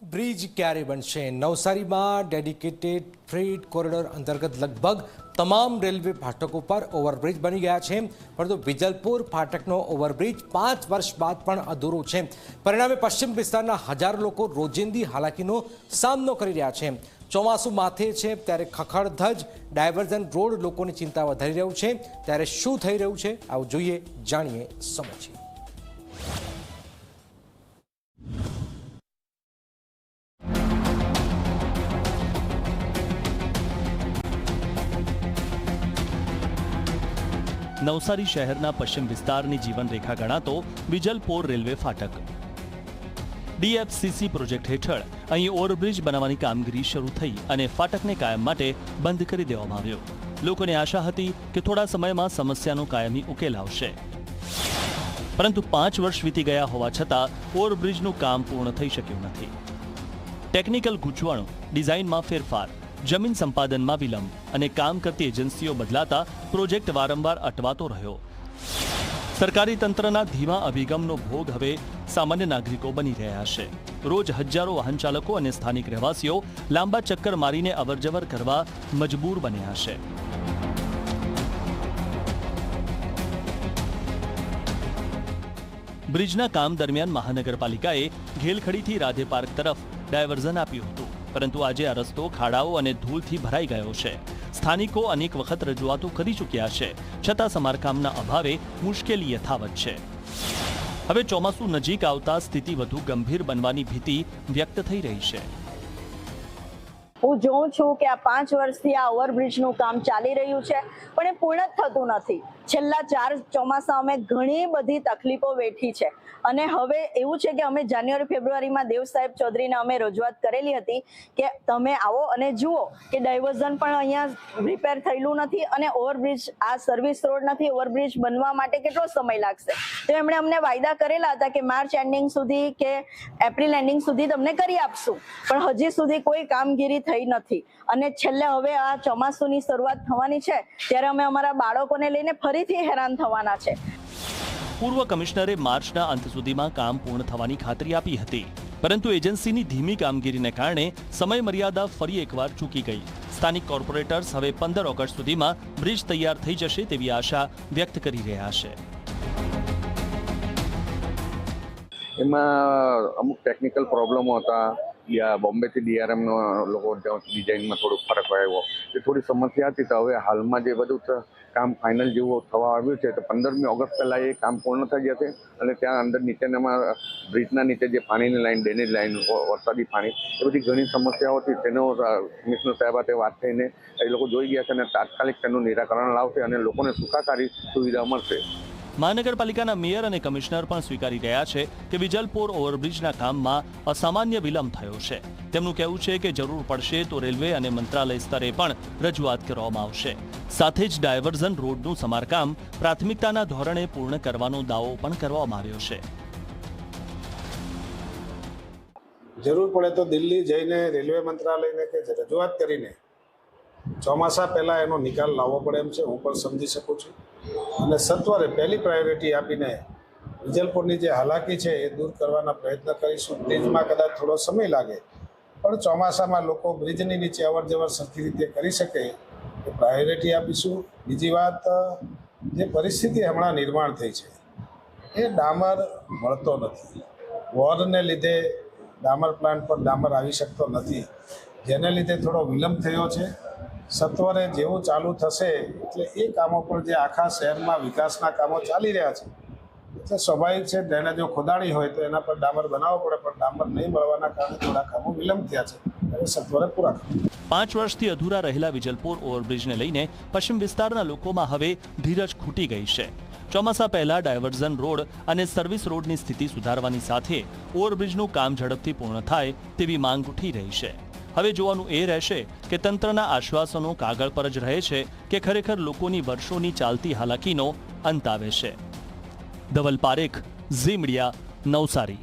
Bridge ક્યારે બનશે? નવસારીમાં ડેડિકેટેડ ફ્રેટ કોરિડોર અંતર્ગત લગભગ તમામ રેલવે ફાટકો પર ઓવરબ્રિજ બની ગયા છે, પરંતુ વિજલપુર ફાટકનો ઓવરબ્રિજ 5 વર્ષ બાદ પણ અધૂરો છે. પરિણામે પશ્ચિમ વિસ્તારના હજારો લોકો રોજિંદી હાલાકીનો સામનો કરી રહ્યા છે. ચોમાસું માથે છે ત્યારે ખખડધજ ડાયવર્ઝન રોડ લોકોની ચિંતા વધારી રહ્યું છે. ત્યારે શું થઈ રહ્યું છે, આવું જોઈએ, જાણીએ, સમજીએ. નવસારી શહેરના પશ્ચિમ વિસ્તારની જીવનરેખા ગણાતો વિજલપોર રેલવે ફાટક. DFCC પ્રોજેક્ટ હેઠળ અહીં ઓવરબ્રિજ બનાવવાની કામગીરી શરૂ થઈ અને ફાટકને કાયમ માટે બંધ કરી દેવામાં આવ્યો. લોકોને આશા હતી કે થોડા સમયમાં સમસ્યાનો કાયમી ઉકેલ આવશે, પરંતુ 5 વર્ષ વીતી ગયા હોવા છતાં ઓવરબ્રિજનું કામ પૂર્ણ થઈ શક્યું નથી. ટેકનિકલ ગૂંચવણો, ડિઝાઇનમાં ફેરફાર, જમીન સંપાદનમાં વિલંબ અને કામ કરતી એજન્સીઓ બદલાતા પ્રોજેક્ટ વારંવાર અટવાતો રહ્યો. સરકારી તંત્રના ધીમા અભિગમનો ભોગ હવે સામાન્ય નાગરિકો બની રહ્યા છે. રોજ હજારો વાહન ચાલકો અને સ્થાનિક રહેવાસીઓ લાંબા ચક્કર મારીને અવરજવર કરવા મજબૂર બન્યા છે. બ્રિજના કામ દરમિયાન મહાનગરપાલિકાએ ઘેલખડીથી રાધે પાર્ક તરફ ડાયવર્ઝન આપ્યું હતું, પરંતુ આજે આ રસ્તો ખાડાઓ અને ધૂળથી ભરાઈ ગયો છે. સ્થાનિકો અનેક વખત રજૂઆતો કરી ચૂક્યા છે, છતાં સમારકામના અભાવે મુશ્કેલી યથાવત છે. હવે ચોમાસું નજીક આવતા સ્થિતિ વધુ ગંભીર બનવાની ભીતિ વ્યક્ત થઈ રહી છે. હું જોઉં છું કે આ 5 વર્ષથી આ ઓવરબ્રિજનું કામ ચાલી રહ્યું છે, પણ એ પૂર્ણ જ થતું નથી. છેલ્લા 4 ચોમાસા અમે ઘણી બધી તકલીફો વેઠી છે અને હવે એવું છે કે અમે જાન્યુઆરી ફેબ્રુઆરીમાં દેવ સાહેબ ચૌધરીને અમે રજૂઆત કરેલી હતી કે તમે આવો અને જુઓ કે ડાયવર્ઝન પણ અહીંયા રિપેર થયેલું નથી અને ઓવરબ્રિજ આ સર્વિસ રોડ નથી. ઓવરબ્રિજ બનવા માટે કેટલો સમય લાગશે? તો એમણે અમને વાયદા કરેલા હતા કે માર્ચ એન્ડિંગ સુધી કે એપ્રિલ એન્ડિંગ સુધી તમને કરી આપશું, પણ હજી સુધી કોઈ કામગીરી થઈ નથી. અને છેલ્લે હવે આ ચોમાસુની શરૂઆત થવાની છે ત્યારે અમે અમારા બાળકોને લઈને ફરીથી હેરાન થવાના છે. પૂર્વ કમિશનરે માર્ચના અંત સુધીમાં કામ પૂર્ણ થવાની ખાતરી આપી હતી, પરંતુ એજન્સીની ધીમી કામગીરીને કારણે સમય મર્યાદા ફરી એકવાર ચૂકી ગઈ. સ્થાનિક કોર્પોરેટર્સ હવે 15 ઓગસ્ટ સુધીમાં બ્રિજ તૈયાર થઈ જશે તેવી આશા વ્યક્ત કરી રહ્યા છે. એમાં અમુક ટેકનિકલ પ્રોબ્લેમો હતા. બોમ્બેથી DRM નો લોકો ડિઝાઇનમાં થોડુંક ફરક આવ્યો, એ થોડી સમસ્યા હતી. તો હવે હાલમાં જે બધું કામ ફાઇનલ જેવું થવા આવ્યું છે તો 15મી ઓગસ્ટ પહેલાં એ કામ પૂર્ણ થઈ જશે અને ત્યાં અંદર નીચેનામાં બ્રિજના નીચે જે પાણીની લાઈન, ડ્રેનેજ લાઈન, વરસાદી પાણી, એ બધી ઘણી સમસ્યાઓ હતી. તેનો કમિશનર સાહેબ સાથે વાત થઈને એ લોકો જોઈ ગયા છે અને તાત્કાલિક તેનું નિરાકરણ લાવશે અને લોકોને સુખાકારી સુવિધા મળશે. મહાનગરપાલિકાના મેયર અને કમિશનર પણ સ્વીકારી રહ્યા છે કે વિજલપોર ઓવરબ્રિજના કામમાં અસામાન્ય વિલંબ થયો છે. તેમનું કહેવું છે કે જરૂર પડશે તો રેલવે અને મંત્રાલય સ્તરે પણ રજૂઆત કરવામાં આવશે. સાથે જ ડાયવર્ઝન રોડનું સમારકામ પ્રાથમિકતાના ધોરણે પૂર્ણ કરવાનો દાવો પણ કરવામાં આવ્યો છે. જરૂર પડે તો દિલ્હી જઈને રેલવે મંત્રાલયને કે રજૂઆત કરીને ચોમાસા પહેલાં એનો નિકાલ લાવવો પડે એમ છે, હું પણ સમજી શકું છું. અને સત્વરે પહેલી પ્રાયોરિટી આપીને વિજલપુરની જે હાલાકી છે એ દૂર કરવાના પ્રયત્ન કરીશું. બ્રિજમાં કદાચ થોડો સમય લાગે, પણ ચોમાસામાં લોકો બ્રિજની નીચે અવરજવર સરખી રીતે કરી શકે એ પ્રાયોરિટી આપીશું. બીજી વાત, જે પરિસ્થિતિ હમણાં નિર્માણ થઈ છે એ ડામર મળતો નથી. વોરને લીધે ડામર પ્લાન્ટ પર ડામર આવી શકતો નથી, જેને લીધે થોડો વિલંબ થયો છે. સત્વરે જેવું ચાલુ થશે એટલે એ કામો પર જે આખા શહેરમાં વિકાસના કામો ચાલી રહ્યા છે એટલે સ્વાભાવિક છે ડ્રેનેજો ખોદાણી હોય તો એના પર ડામર બનાવવો પડે, પણ ડામર નહીં મળવાના કારણે થોડા કામો વિલંબ થયા છે. હવે સત્વરે પૂરા કરવા. 5 વર્ષથી અધૂરા રહેલા વિજલપોર ઓવરબ્રિજને લઈને પશ્ચિમ વિસ્તારના લોકોમાં હવે ધીરજ ખૂટી ગઈ છે. ચોમાસા પહેલા ડાયવર્ઝન રોડ અને સર્વિસ રોડની સ્થિતિ સુધારવાની સાથે ઓવરબ્રિજનું કામ ઝડપથી પૂર્ણ થાય તેવી માંગ ઉઠી રહી છે. હવે જોવાનું એ રહેશે કે તંત્રના આશ્વાસનો કાગળ પર જ રહે છે કે ખરેખર લોકોની વર્ષોની ચાલતી હાલાકીનો અંત આવે છે. ધવલ પારેખ, ઝી મીડિયા, નવસારી.